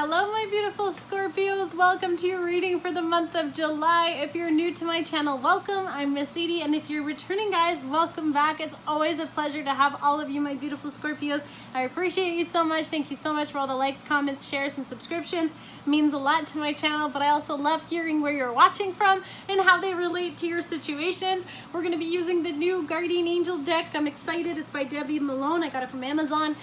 Hello my beautiful Scorpios, welcome to your reading for the month of July. If you're new to my channel, welcome. I'm Miss Edie, and if you're returning guys, welcome back. It's always a pleasure to have all of you my beautiful Scorpios. I appreciate you so much. Thank you so much for all the likes, comments, shares, and subscriptions. It means a lot to my channel, but I also love hearing where you're watching from and how they relate to your situations. We're going to be using the new Guardian Angel deck. I'm excited. It's by Debbie Malone. I got it from Amazon.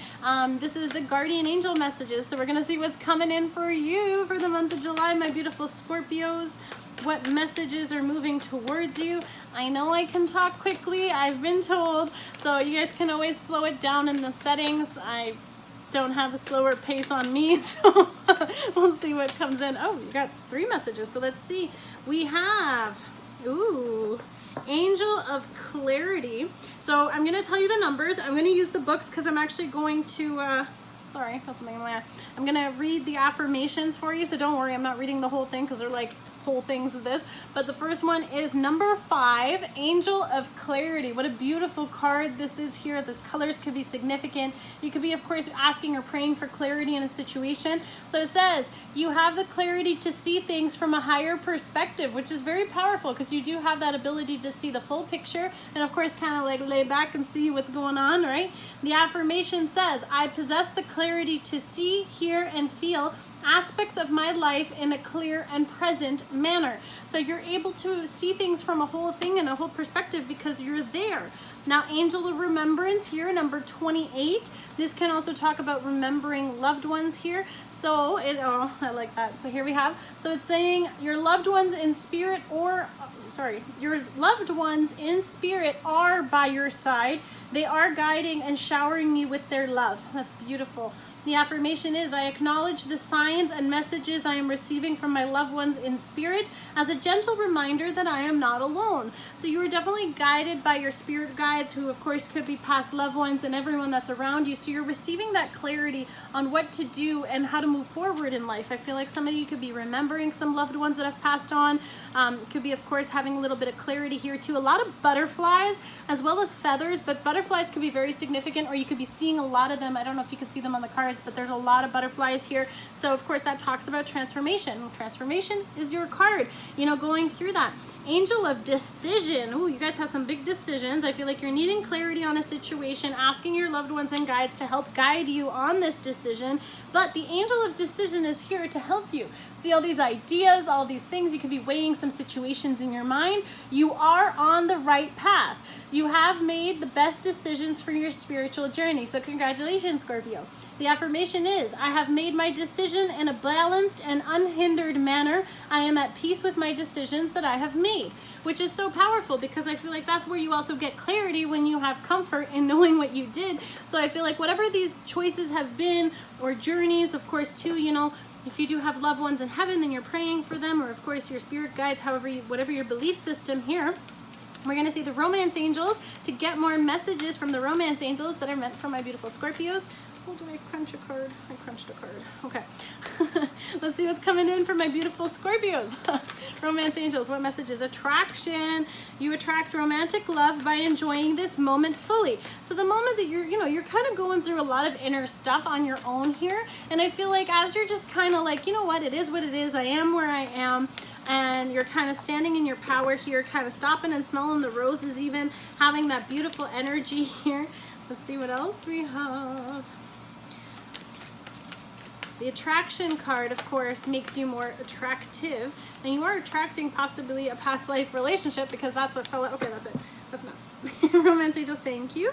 This is the Guardian Angel messages, so we're going to see what's coming in for you for the month of July, my beautiful Scorpios. What messages are moving towards you? I know I can talk quickly, I've been told, so you guys can always slow it down in the settings. I don't have a slower pace on me, so we'll see what comes in. Oh, you got 3 messages, so let's see. We have, Angel of Clarity. So I'm going to tell you the numbers. I'm going to use the books because I'm actually going to sorry, that's something in my eye. I'm gonna read the affirmations for you, so don't worry, I'm not reading the whole thing because they're like whole things of this. But the first one is number 5, Angel of Clarity. What a beautiful card this is here. The colors could be significant. You could be, of course, asking or praying for clarity in a situation. So it says, you have the clarity to see things from a higher perspective, which is very powerful because you do have that ability to see the full picture and, of course, kind of like lay back and see what's going on, right? The affirmation says, I possess the clarity to see, hear, and feel aspects of my life in a clear and present manner. So you're able to see things from a whole thing and a whole perspective because you're there. Now, Angel of Remembrance here, number 28. This can also talk about remembering loved ones here. So I like that. So here we have, so it's saying your loved ones in spirit your loved ones in spirit are by your side. They are guiding and showering you with their love. That's beautiful. The affirmation is, I acknowledge the signs and messages I am receiving from my loved ones in spirit as a gentle reminder that I am not alone. So you are definitely guided by your spirit guides, who of course could be past loved ones and everyone that's around you. So you're receiving that clarity on what to do and how to move forward in life. I feel like some of you could be remembering some loved ones that have passed on. Could be, of course, having a little bit of clarity here too. A lot of butterflies as well as feathers, but butterflies could be very significant, or you could be seeing a lot of them. I don't know if you can see them on the cards, but there's a lot of butterflies here. So of course that talks about transformation. Transformation is your card, going through that. Angel of Decision. Oh, you guys have some big decisions. I feel like you're needing clarity on a situation, asking your loved ones and guides to help guide you on this decision. But the Angel of Decision is here to help you. See all these ideas, all these things. You could be weighing some situations in your mind. You are on the right path. You have made the best decisions for your spiritual journey. So congratulations, Scorpio. The affirmation is, I have made my decision in a balanced and unhindered manner. I am at peace with my decisions that I have made, which is so powerful because I feel like that's where you also get clarity, when you have comfort in knowing what you did. So I feel like whatever these choices have been, or journeys, of course, too, if you do have loved ones in heaven, then you're praying for them, or of course your spirit guides, whatever your belief system here. We're going to see the Romance Angels to get more messages from the Romance Angels that are meant for my beautiful Scorpios. Oh, did I crunch a card? I crunched a card. Okay. Let's see what's coming in for my beautiful Scorpios. Romance Angels, what messages? Attraction. You attract romantic love by enjoying this moment fully. So the moment that you're kind of going through a lot of inner stuff on your own here. And I feel like as you're just kind of like, it is what it is. I am where I am. And you're kind of standing in your power here, kind of stopping and smelling the roses, even having that beautiful energy here. Let's see what else we have. The attraction card, of course, makes you more attractive, and you are attracting possibly a past life relationship, because that's what fell out. Okay, that's it. That's enough. Romance Angels, thank you.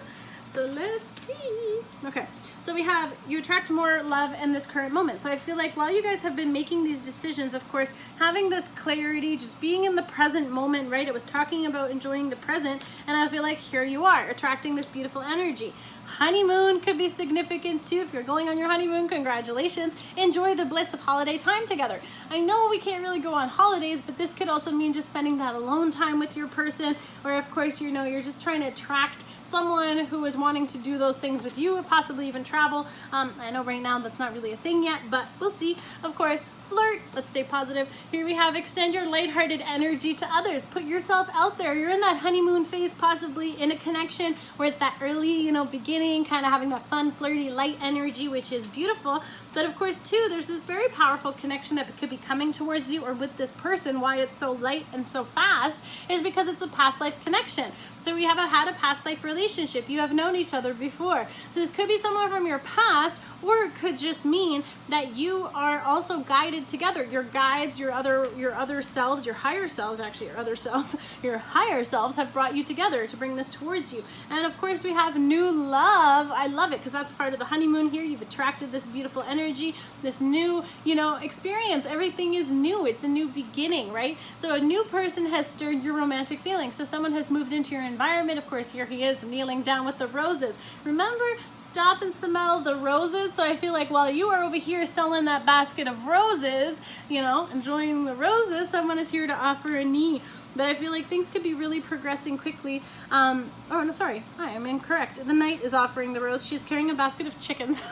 So let's see. Okay, so we have, you attract more love in this current moment. So I feel like while you guys have been making these decisions, of course, having this clarity, just being in the present moment, right? It was talking about enjoying the present, and I feel like here you are, attracting this beautiful energy. Honeymoon could be significant too. If you're going on your honeymoon, congratulations. Enjoy the bliss of holiday time together. I know we can't really go on holidays, but this could also mean just spending that alone time with your person, or of course, you're just trying to attract someone who is wanting to do those things with you, possibly even travel. I know right now that's not really a thing yet, but we'll see. Of course, flirt. Let's stay positive. Here we have extend your lighthearted energy to others. Put yourself out there. You're in that honeymoon phase, possibly in a connection where it's that early, you know, beginning, kind of having that fun, flirty, light energy, which is beautiful. But of course, too, there's this very powerful connection that could be coming towards you or with this person. Why it's so light and so fast is because it's a past life connection. So we have had a past life relationship. You have known each other before. So this could be someone from your past, or it could just mean that you are also guided together. Your guides, your other selves, your higher selves, actually your other selves, your higher selves have brought you together to bring this towards you. And of course we have new love. I love it because that's part of the honeymoon here. You've attracted this beautiful energy, this new, you know, experience. Everything is new. It's a new beginning, right? So a new person has stirred your romantic feelings. So someone has moved into your environment. Of course, here he is kneeling down with the roses. Remember, stop and smell the roses. So I feel like while you are over here selling that basket of roses, you know, enjoying the roses, someone is here to offer a knee. But I feel like things could be really progressing quickly. Oh, no, sorry. I am incorrect. The knight is offering the rose. She's carrying a basket of chickens.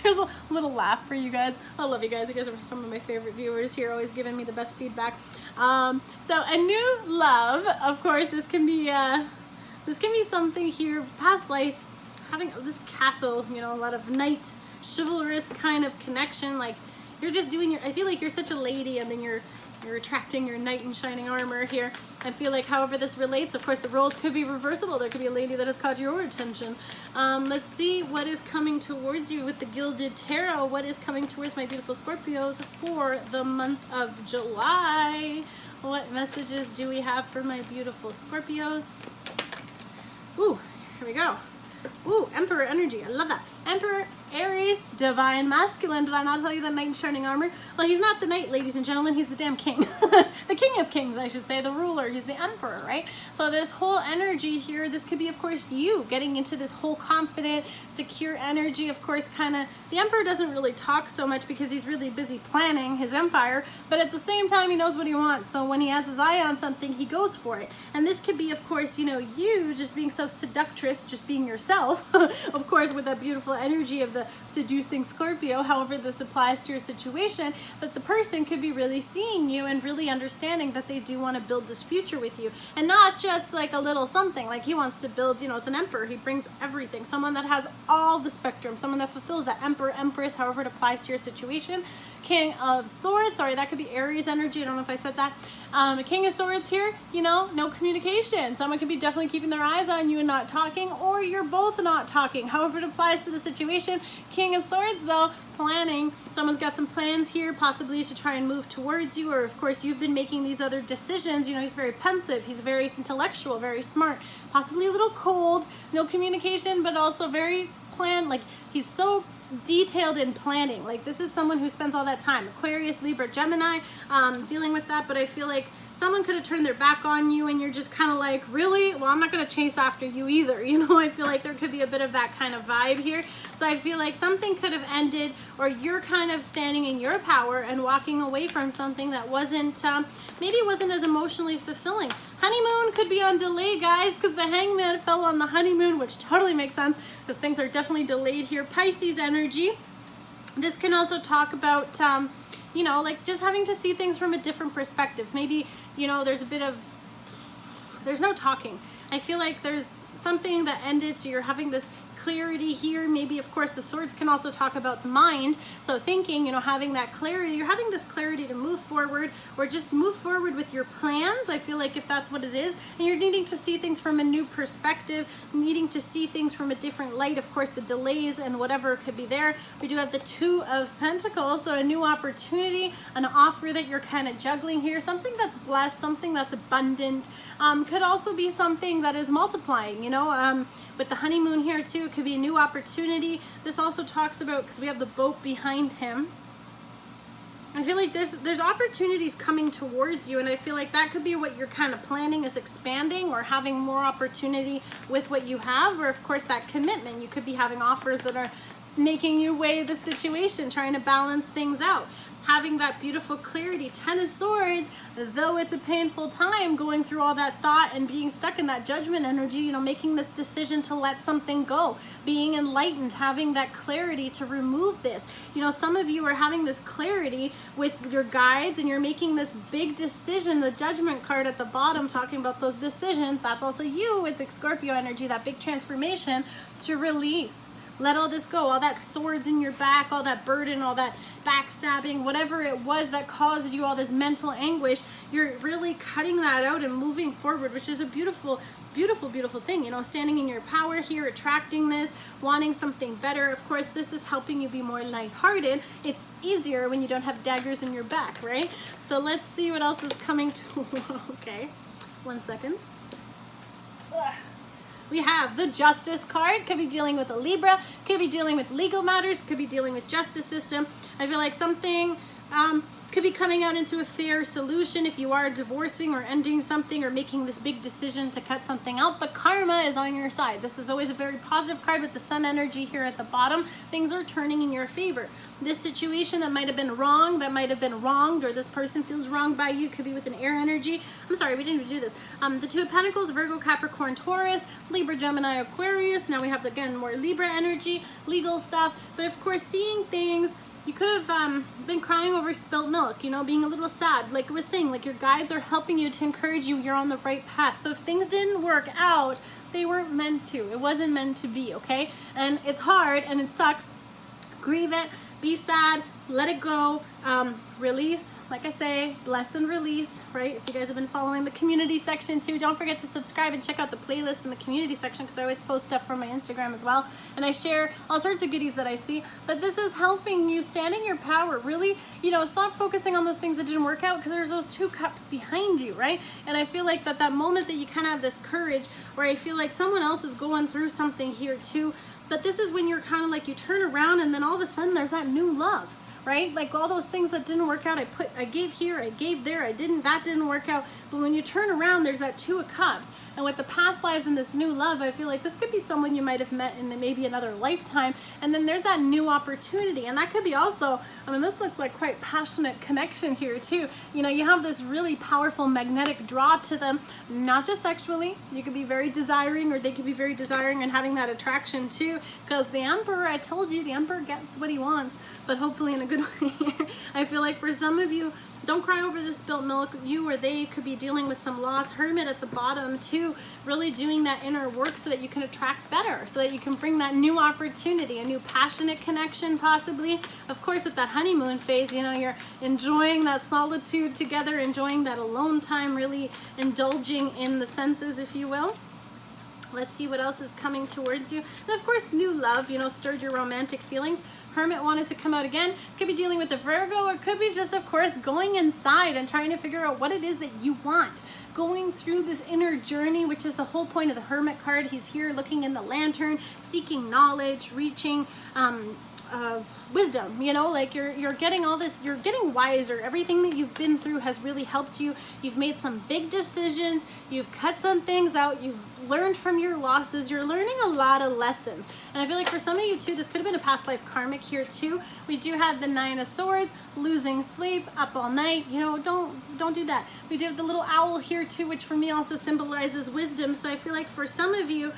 There's a little laugh for you guys. I love you guys. You guys are some of my favorite viewers here, always giving me the best feedback. So a new love, of course, this can be something here, past life, having this castle, you know, a lot of knight, chivalrous kind of connection. Like you're just doing I feel like you're such a lady, and then you're attracting your knight in shining armor here. I feel like however this relates, of course the roles could be reversible. There could be a lady that has caught your attention. Let's see what is coming towards you with the Gilded Tarot. What is coming towards my beautiful Scorpios for the month of July? What messages do we have for my beautiful Scorpios? Ooh, here we go. Ooh, Emperor energy. I love that. Emperor, Aries, Divine Masculine. Did I not tell you the knight in shining armor? Well, he's not the knight, ladies and gentlemen. He's the damn king. The king of kings, I should say. The ruler. He's the emperor, right? So this whole energy here, this could be, of course, you getting into this whole confident, secure energy. Of course, kind of, the emperor doesn't really talk so much because he's really busy planning his empire. But at the same time, he knows what he wants. So when he has his eye on something, he goes for it. And this could be, of course, you know, you just being so seductress, just being yourself. Of course, with that beautiful energy of the seducing Scorpio, however this applies to your situation, but the person could be really seeing you and really understanding that they do want to build this future with you, and not just like a little something. Like he wants to build, you know, it's an emperor, he brings everything, someone that has all the spectrum, someone that fulfills that emperor, empress, however it applies to your situation. King of Swords, sorry, that could be Aries energy, I don't know if I said that. King of Swords here, you know, no communication. Someone could be definitely keeping their eyes on you and not talking, or you're both not talking, however it applies to the situation. King of Swords, though, planning. Someone's got some plans here, possibly to try and move towards you, or of course you've been making these other decisions. You know, he's very pensive, he's very intellectual, very smart, possibly a little cold, no communication, but also very planned. Like he's so detailed in planning. Like this is someone who spends all that time. Aquarius, Libra, Gemini, dealing with that. But I feel like someone could have turned their back on you and you're just kind of like, really? Well, I'm not going to chase after you either. You know, I feel like there could be a bit of that kind of vibe here. So I feel like something could have ended, or you're kind of standing in your power and walking away from something that wasn't, maybe wasn't as emotionally fulfilling. Honeymoon could be on delay, guys, because the Hangman fell on the honeymoon, which totally makes sense because things are definitely delayed here. Pisces energy. This can also talk about, you know, like just having to see things from a different perspective. Maybe, you know, there's no talking. I feel like there's something that ended, so you're having this clarity here. Maybe, of course, the swords can also talk about the mind. So thinking, you know, having that clarity, you're having this clarity to move forward, or just move forward with your plans. I feel like if that's what it is, and you're needing to see things from a new perspective, needing to see things from a different light. Of course, the delays and whatever could be there. We do have the Two of Pentacles, so a new opportunity, an offer that you're kind of juggling here, something that's blessed, something that's abundant. Could also be something that is multiplying, you know, with the honeymoon here too. It could be a new opportunity. This also talks about, because we have the boat behind him, I feel like there's opportunities coming towards you, and I feel like that could be what you're kind of planning, is expanding or having more opportunity with what you have, or of course that commitment. You could be having offers that are making you weigh the situation, trying to balance things out. having that beautiful clarity. 10 of Swords, though it's a painful time going through all that thought and being stuck in that judgment energy, you know, making this decision to let something go, being enlightened, having that clarity to remove this. You know, some of you are having this clarity with your guides and you're making this big decision. The Judgment card at the bottom talking about those decisions, that's also you with the Scorpio energy, that big transformation to release. Let all this go, all that swords in your back, all that burden, all that backstabbing, whatever it was that caused you all this mental anguish. You're really cutting that out and moving forward, which is a beautiful, beautiful, beautiful thing. You know, standing in your power here, attracting this, wanting something better. Of course, this is helping you be more lighthearted. It's easier when you don't have daggers in your back, right? So let's see what else is coming to, okay, 1 second. Ugh. We have the Justice card. Could be dealing with a Libra, could be dealing with legal matters, could be dealing with justice system. I feel like something could be coming out into a fair solution if you are divorcing or ending something or making this big decision to cut something out, but karma is on your side. This is always a very positive card with the sun energy here at the bottom. Things are turning in your favor. This situation that might have been wrong, that might have been wronged, or this person feels wronged by you, could be with an air energy. I'm sorry, we didn't even do this. The Two of Pentacles, Virgo, Capricorn, Taurus, Libra, Gemini, Aquarius. Now we have, again, more Libra energy, legal stuff. But of course, seeing things, you could have been crying over spilt milk, you know, being a little sad. Like I was saying, like your guides are helping you to encourage you, you're on the right path. So if things didn't work out, they weren't meant to. It wasn't meant to be, okay? And it's hard and it sucks. Grieve it. Be sad, let it go, release, like I say, bless and release, right? If you guys have been following the community section too, don't forget to subscribe and check out the playlist in the community section because I always post stuff from my Instagram as well. And I share all sorts of goodies that I see, but this is helping you stand in your power. Really, you know, stop focusing on those things that didn't work out because there's those 2 cups behind you, right? And I feel like that moment that you kind of have this courage where I feel like someone else is going through something here too. But this is when you're kind of like, you turn around and then all of a sudden there's that new love, right? Like all those things that didn't work out, I gave here, I gave there, that didn't work out. But when you turn around, there's that 2 of Cups. And with the past lives and this new love, I feel like this could be someone you might have met in maybe another lifetime. And then there's that new opportunity. And that could be also, I mean, this looks like quite passionate connection here too. You know, you have this really powerful magnetic draw to them, not just sexually. You could be very desiring or they could be very desiring and having that attraction too. Because the Emperor, I told you, the Emperor gets what he wants, but hopefully in a good way. I feel like for some of you, don't cry over the spilt milk. You or they could be dealing with some loss. Hermit at the bottom too, really doing that inner work so that you can attract better, so that you can bring that new opportunity, a new passionate connection possibly. Of course, with that honeymoon phase, you know, you're enjoying that solitude together, enjoying that alone time, really indulging in the senses, if you will. Let's see what else is coming towards you. And of course, new love, you know, stirred your romantic feelings. Hermit wanted to come out again. Could be dealing with a Virgo, or could be just, of course, going inside and trying to figure out what it is that you want. Going through this inner journey, which is the whole point of the Hermit card. He's here looking in the lantern, seeking knowledge, reaching wisdom, you know, like you're getting all this, you're getting wiser. Everything that you've been through has really helped you. You've made some big decisions. You've cut some things out. You've learned from your losses. You're learning a lot of lessons. And I feel like for some of you too, this could have been a past life karmic here too. We do have the 9 of Swords, losing sleep, up all night. You know, don't do that. We do have the little owl here too, which for me also symbolizes wisdom. So I feel like for some of you,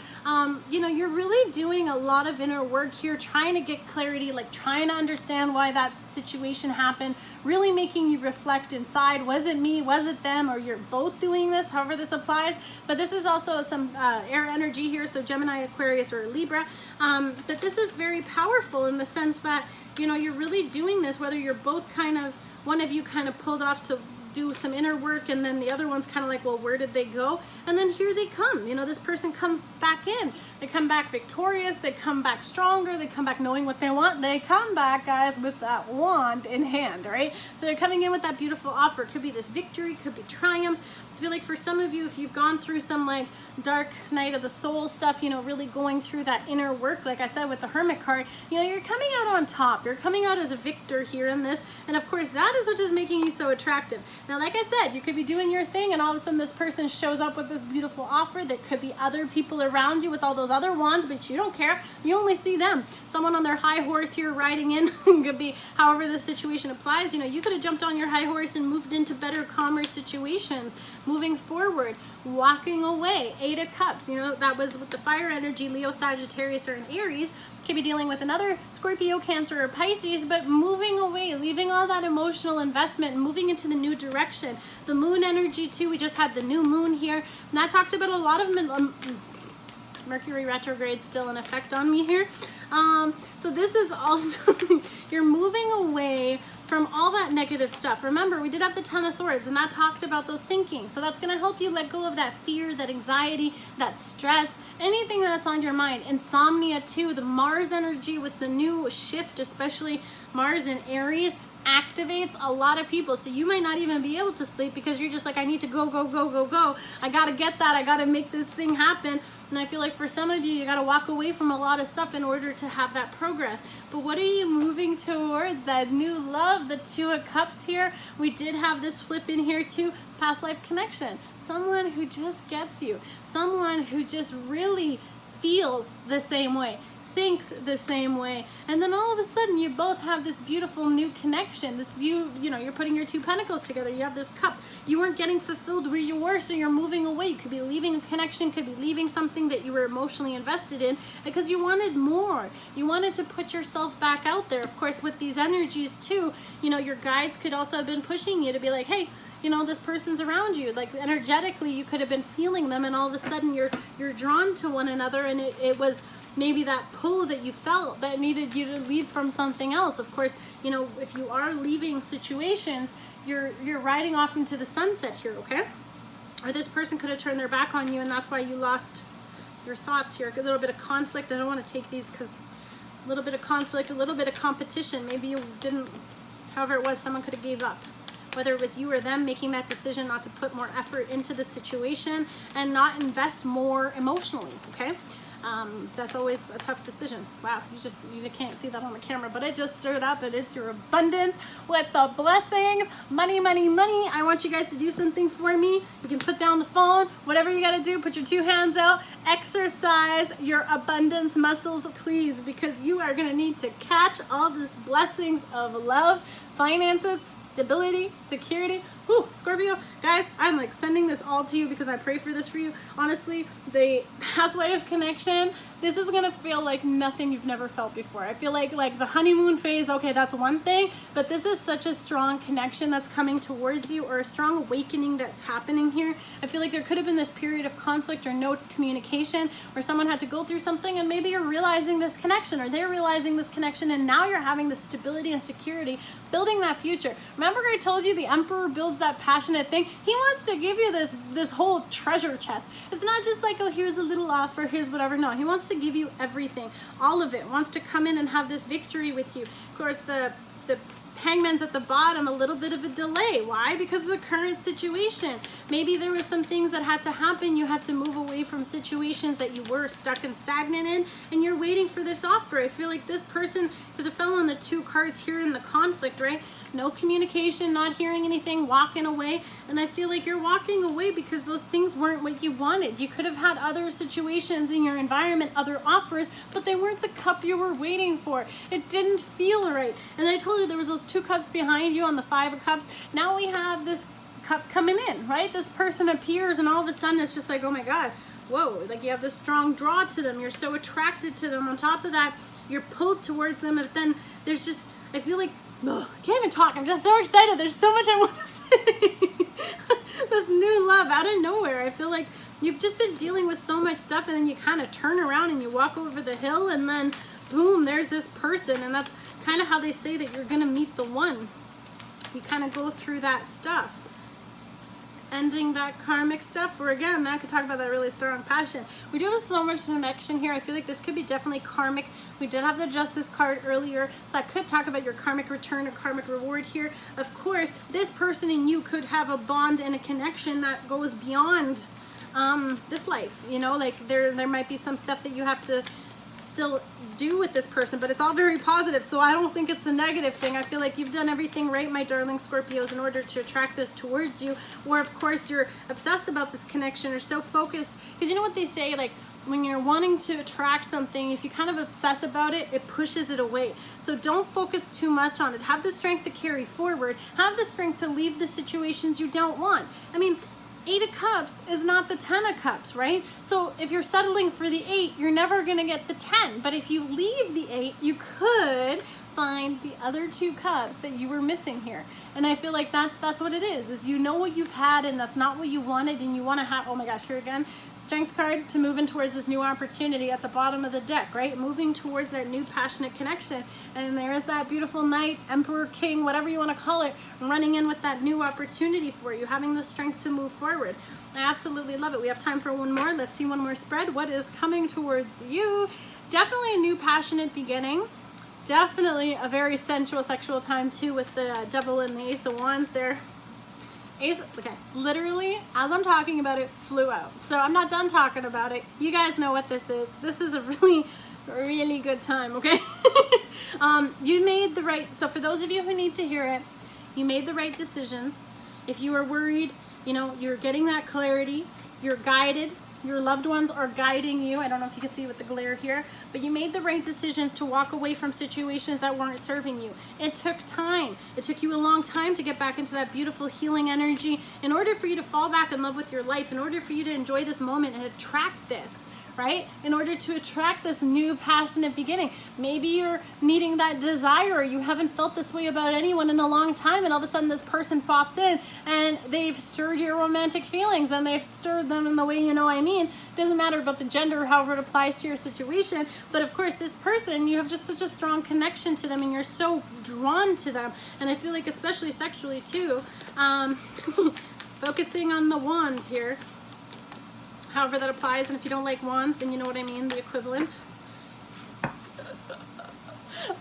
you know, you're really doing a lot of inner work here, trying to get clarity, like trying to understand why that situation happened, really making you reflect inside. Was it me? Was it them? Or you're both doing this, however this applies. But this is also some air energy here, so Gemini, Aquarius, or Libra. But this is very powerful in the sense that, you know, you're really doing this, whether you're both kind of, one of you kind of pulled off to do some inner work and then the other one's kind of like, well, where did they go? And then here they come. You know, this person comes back in. They come back victorious. They come back stronger. They come back knowing what they want. They come back, guys, with that wand in hand, right? So they're coming in with that beautiful offer. It could be this victory, could be triumph. I feel like for some of you, if you've gone through some like dark night of the soul stuff, you know, really going through that inner work, like I said with the Hermit card, you know, you're coming out on top. You're coming out as a victor here in this. And of course, that is what is making you so attractive. Now, like I said, you could be doing your thing and all of a sudden this person shows up with this beautiful offer. There could be other people around you with all those other wands, but you don't care. You only see them. Someone on their high horse here riding in could be however the situation applies. You know, you could have jumped on your high horse and moved into better, calmer situations, moving forward, walking away. 8 of Cups, you know, that was with the fire energy, Leo, Sagittarius, or an Aries. Could be dealing with another Scorpio, Cancer, or Pisces, but moving away, leaving all that emotional investment and moving into the new direction. The moon energy too, we just had the new moon here, and that talked about a lot of Mercury retrograde still in effect on me here. So this is also, you're moving away from all that negative stuff. Remember, we did have the 10 of Swords, and that talked about those thinking. So that's going to help you let go of that fear, that anxiety, that stress, anything that's on your mind. Insomnia too, the Mars energy with the new shift, especially Mars in Aries, activates a lot of people. So you might not even be able to sleep because you're just like, I need to go, go, go, go, go. I got to get that. I got to make this thing happen. And I feel like for some of you, you got to walk away from a lot of stuff in order to have that progress. But what are you moving towards? That new love, the 2 of Cups here. We did have this flip in here too, past life connection. Someone who just gets you. Someone who just really feels the same way, thinks the same way, and then all of a sudden you both have this beautiful new connection. This view, you know, you're putting your 2 pentacles together. You have this cup. You weren't getting fulfilled where you were, so you're moving away. You could be leaving a connection, could be leaving something that you were emotionally invested in because you wanted more. You wanted to put yourself back out there. Of course, with these energies too, you know, your guides could also have been pushing you to be like, hey, you know, this person's around you. Like energetically, you could have been feeling them, and all of a sudden you're drawn to one another, and it was maybe that pull that you felt that needed you to leave from something else. Of course, you know, if you are leaving situations, you're riding off into the sunset here, okay? Or this person could have turned their back on you, and that's why you lost your thoughts here. A little bit of conflict. I don't want to take these because a little bit of conflict, a little bit of competition. Maybe you didn't, however it was, someone could have gave up. Whether it was you or them making that decision not to put more effort into the situation and not invest more emotionally, okay? That's always a tough decision. Wow, you can't see that on the camera, but it just stirred up, and it's your abundance with the blessings. Money, money, money. I want you guys to do something for me. You can put down the phone, whatever you got to do, put your 2 hands out, exercise your abundance muscles, please, because you are going to need to catch all these blessings of love, finances, stability, security. Whew, Scorpio, guys, I'm like sending this all to you because I pray for this for you. Honestly, the past life connection, this is gonna feel like nothing you've never felt before. I feel like the honeymoon phase, okay, that's one thing, but this is such a strong connection that's coming towards you, or a strong awakening that's happening here. I feel like there could have been this period of conflict or no communication where someone had to go through something, and maybe you're realizing this connection, or they're realizing this connection, and now you're having the stability and security, building that future. Remember I told you the Emperor builds that passionate thing? He wants to give you this whole treasure chest. It's not just like, oh, here's a little offer, here's whatever. No, he wants to give you everything, all of it. Wants to come in and have this victory with you. Of course, the Hangman's at the bottom, a little bit of a delay. Why? Because of the current situation. Maybe there was some things that had to happen. You had to move away from situations that you were stuck and stagnant in, and you're waiting for this offer. I feel like this person, because it fell on the 2 cards here in the conflict, right? No communication, not hearing anything, walking away. And I feel like you're walking away because those things weren't what you wanted. You could have had other situations in your environment, other offers, but they weren't the cup you were waiting for. It didn't feel right. And I told you there was those 2 cups behind you on the 5 of Cups. Now we have this cup coming in, right? This person appears, and all of a sudden it's just like, oh my God, whoa, like you have this strong draw to them. You're so attracted to them. On top of that, you're pulled towards them, but then there's just, I feel like, I can't even talk. I'm just so excited. There's so much I want to say. This new love out of nowhere. I feel like you've just been dealing with so much stuff, and then you kind of turn around and you walk over the hill, and then boom, there's this person. And that's kind of how they say that you're going to meet the one. You kind of go through that stuff. Ending that karmic stuff, or again, that could talk about that really strong passion. We do have so much connection here. I feel like this could be definitely karmic. We did have the Justice card earlier, so I could talk about your karmic return or karmic reward here. Of course, this person and you could have a bond and a connection that goes beyond this life. You know, like there might be some stuff that you have to still do with this person, but it's all very positive, so I don't think it's a negative thing. I feel like you've done everything right, my darling Scorpios, in order to attract this towards you. Or of course you're obsessed about this connection or so focused, because you know what they say, like when you're wanting to attract something, if you kind of obsess about it, it pushes it away. So don't focus too much on it. Have the strength to carry forward. Have the strength to leave the situations you don't want. I mean, 8 of Cups is not the 10 of Cups, right? So if you're settling for the 8, you're never gonna get the 10. But if you leave the 8, you could find the other 2 cups that you were missing here. And I feel like that's what it is you know what you've had and that's not what you wanted, and you want to have, oh my gosh, here again, Strength card to moving towards this new opportunity at the bottom of the deck, right? Moving towards that new passionate connection. And there is that beautiful knight, emperor, king, whatever you want to call it, running in with that new opportunity for you, having the strength to move forward. I absolutely love it. We have time for one more. Let's see one more spread. What is coming towards you? Definitely a new passionate beginning. Definitely a very sensual, sexual time too, with the Devil and the Ace of Wands there. Okay, literally, as I'm talking about it, flew out. So I'm not done talking about it. You guys know what this is. This is a really, really good time, okay? You made the right, so for those of you who need to hear it, you made the right decisions. If you are worried, you know, you're getting that clarity, you're guided, your loved ones are guiding you. I don't know if you can see with the glare here, but you made the right decisions to walk away from situations that weren't serving you. It took time. It took you a long time to get back into that beautiful healing energy in order for you to fall back in love with your life, in order for you to enjoy this moment and attract this, right? In order to attract this new passionate beginning. Maybe you're needing that desire. You haven't felt this way about anyone in a long time, and all of a sudden this person pops in and they've stirred your romantic feelings, and they've stirred them in the way you know I mean. Doesn't matter about the gender or however it applies to your situation, but of course this person, you have just such a strong connection to them and you're so drawn to them. And I feel like especially sexually too, focusing on the wand here, however that applies, and if you don't like wands, then you know what I mean, the equivalent.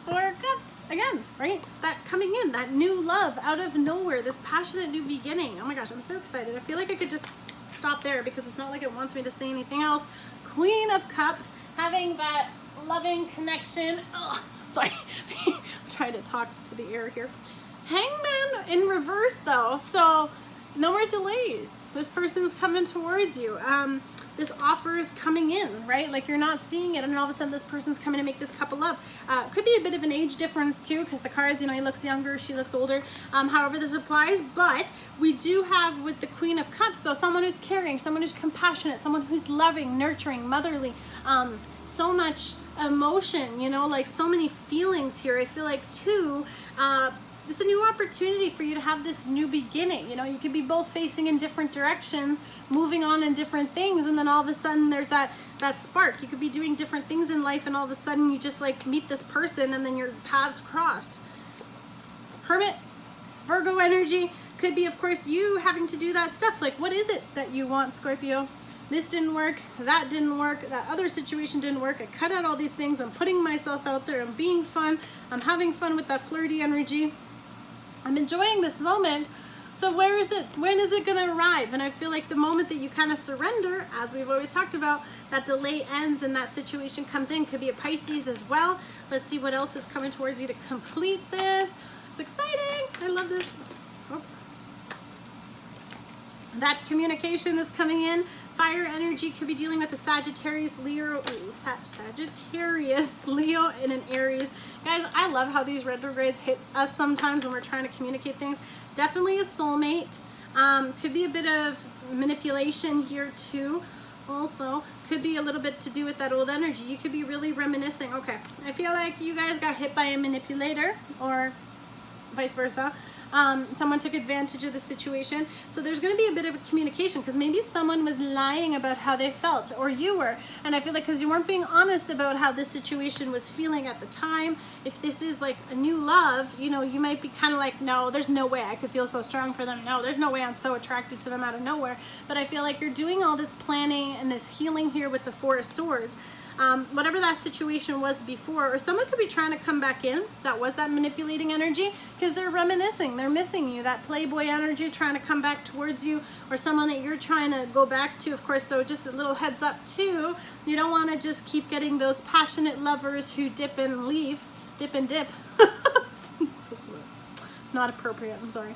4 cups, again, right? That coming in, that new love out of nowhere, this passionate new beginning. Oh my gosh, I'm so excited. I feel like I could just stop there because it's not like it wants me to say anything else. Queen of Cups, having that loving connection. Ugh, sorry, I'm trying to talk to the air here. Hangman in reverse though, so no more delays. This person's coming towards you. This offer is coming in, right? Like you're not seeing it, and all of a sudden this person's coming to make this cup of love. Could be a bit of an age difference too, because the cards, you know, he looks younger, she looks older. However this applies, but we do have with the Queen of Cups though, someone who's caring, someone who's compassionate, someone who's loving, nurturing, motherly, so much emotion, you know, like so many feelings here. I feel like too, it's a new opportunity for you to have this new beginning. You know, you could be both facing in different directions, moving on in different things, and then all of a sudden there's that spark. You could be doing different things in life, and all of a sudden you just like meet this person and then your paths crossed. Hermit, Virgo energy, could be of course you having to do that stuff. Like what is it that you want, Scorpio? This didn't work, that didn't work, that other situation didn't work. I cut out all these things. I'm putting myself out there. I'm being fun. I'm having fun with that flirty energy. I'm enjoying this moment. So where is it? When is it going to arrive? And I feel like the moment that you kind of surrender, as we've always talked about, that delay ends and that situation comes in. Could be a Pisces as well. Let's see what else is coming towards you to complete this. It's exciting. I love this. Oops. That communication is coming in. Fire energy could be dealing with a Sagittarius, Leo, Sagittarius, Leo, and an Aries. Guys, I love how these retrogrades hit us sometimes when we're trying to communicate things. Definitely a soulmate. Could be a bit of manipulation here too. Also, could be a little bit to do with that old energy. You could be really reminiscing. Okay, I feel like you guys got hit by a manipulator or vice versa. Someone took advantage of the situation. So there's going to be a bit of a communication because maybe someone was lying about how they felt, or you were. And I feel like because you weren't being honest about how this situation was feeling at the time, if this is like a new love, you know, you might be kind of like, no, there's no way I could feel so strong for them. No, there's no way I'm so attracted to them out of nowhere. But I feel like you're doing all this planning and this healing here with the 4 of Swords. whatever that situation was before, or someone could be trying to come back in, that was that manipulating energy, because they're reminiscing, they're missing you, that playboy energy trying to come back towards you, or someone that you're trying to go back to, of course. So just a little heads up too, you don't want to just keep getting those passionate lovers who dip and leave, dip and dip. Not appropriate, I'm sorry.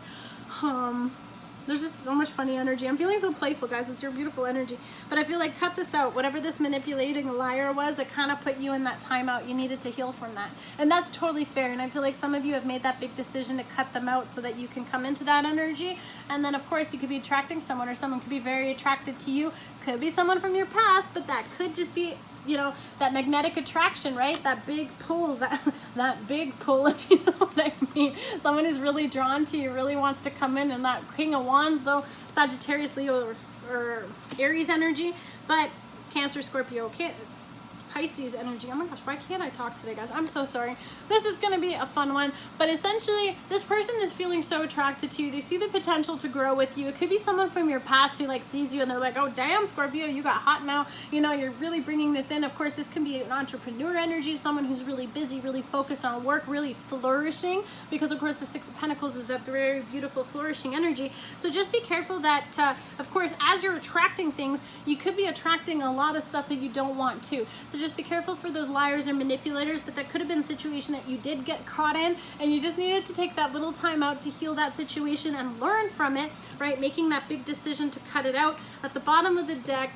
There's just so much funny energy. I'm feeling so playful, guys. It's your beautiful energy. But I feel like cut this out. Whatever this manipulating liar was that kind of put you in that timeout, you needed to heal from that. And that's totally fair. And I feel like some of you have made that big decision to cut them out so that you can come into that energy. And then, of course, you could be attracting someone, or someone could be very attracted to you. Could be someone from your past, but that could just be, you know, that magnetic attraction, right? That big pull, that big pull, if you know what I mean. Someone is really drawn to you, really wants to come in, and that King of Wands, though, Sagittarius, Leo, or Aries energy, but Cancer, Scorpio, Pisces energy. Oh my gosh, why can't I talk today, guys? I'm so sorry. This is going to be a fun one, but essentially this person is feeling so attracted to you. They see the potential to grow with you. It could be someone from your past who like sees you and they're like, oh damn, Scorpio, you got hot now. You know, you're really bringing this in. Of course, this can be an entrepreneur energy, someone who's really busy, really focused on work, really flourishing, because of course the Six of Pentacles is that very beautiful flourishing energy. So just be careful that, of course, as you're attracting things, you could be attracting a lot of stuff that you don't want to. So just be careful for those liars or manipulators, but that could have been a situation that you did get caught in, and you just needed to take that little time out to heal that situation and learn from it, right? Making that big decision to cut it out. At the bottom of the deck,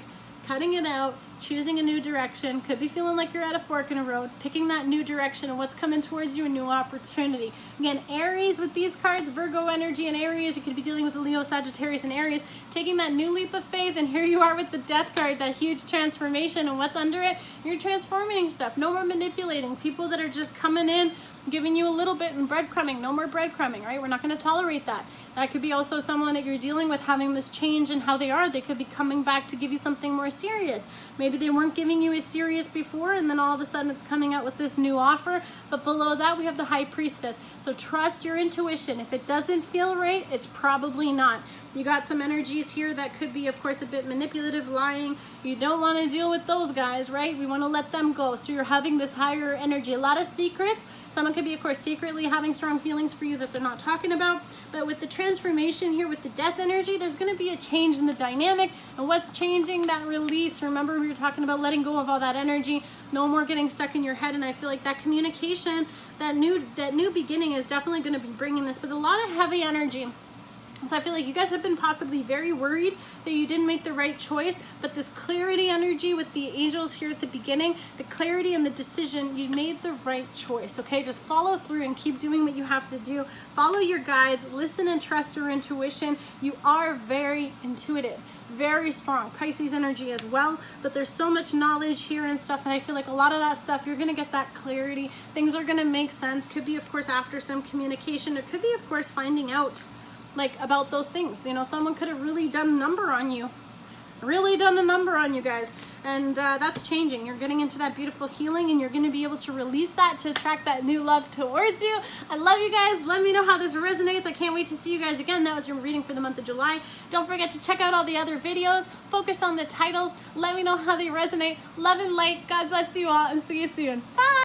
cutting it out, choosing a new direction. Could be feeling like you're at a fork in a road, picking that new direction and what's coming towards you, a new opportunity. Again, Aries with these cards, Virgo energy and Aries, you could be dealing with the Leo, Sagittarius, and Aries, taking that new leap of faith, and here you are with the Death card, that huge transformation, and what's under it? You're transforming stuff. No more manipulating. People that are just coming in, giving you a little bit and breadcrumbing. No more breadcrumbing, right? We're not going to tolerate that. That could be also someone that you're dealing with having this change in how they are. They could be coming back to give you something more serious. Maybe they weren't giving you a serious before, and then all of a sudden it's coming out with this new offer. But below that, we have the High Priestess. So trust your intuition. If it doesn't feel right, it's probably not. You got some energies here that could be, of course, a bit manipulative, lying. You don't want to deal with those guys, right? We want to let them go. So you're having this higher energy. A lot of secrets. Someone could be, of course, secretly having strong feelings for you that they're not talking about. But with the transformation here, with the Death energy, there's going to be a change in the dynamic. And what's changing? That release. Remember, we were talking about letting go of all that energy. No more getting stuck in your head. And I feel like that communication, that new beginning is definitely going to be bringing this. But a lot of heavy energy. So I feel like you guys have been possibly very worried that you didn't make the right choice, but this clarity energy with the angels here at the beginning, the clarity and the decision, you made the right choice, okay? Just follow through and keep doing what you have to do. Follow your guides, listen and trust your intuition. You are very intuitive, very strong. Pisces energy as well, but there's so much knowledge here and stuff, and I feel like a lot of that stuff, you're gonna get that clarity. Things are gonna make sense. Could be, of course, after some communication. It could be, of course, finding out like about those things. You know, someone could have really done a number on you, guys, and that's changing. You're getting into that beautiful healing, and you're going to be able to release that to attract that new love towards you. I love you guys. Let me know how this resonates. I can't wait to see you guys again. That was your reading for the month of July. Don't forget to check out all the other videos. Focus on the titles. Let me know how they resonate. Love and light. God bless you all, and see you soon. Bye.